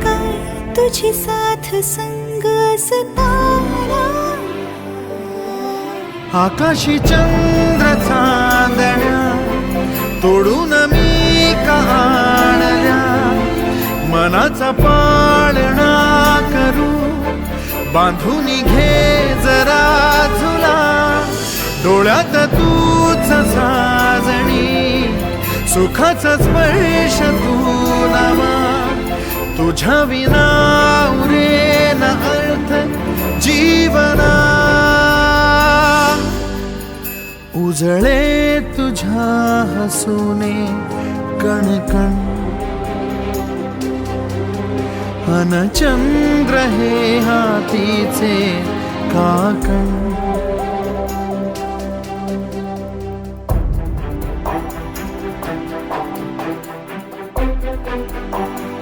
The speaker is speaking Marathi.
काय तुझी साथ संग असताना, आकाशी चंद्र चांदण्या तोडून मी कहाणल्या, मनाचा पाळणा करू बांधून घे जरा झुला, डोळ्यात तूच साजणी सुखाचा स्पर्श तू नामा, तुझ्या विना उरेन अर्थ जीवना, उजळे तुझ्या हसूने कणकण, अन चंद्र हे हातीचे काकण.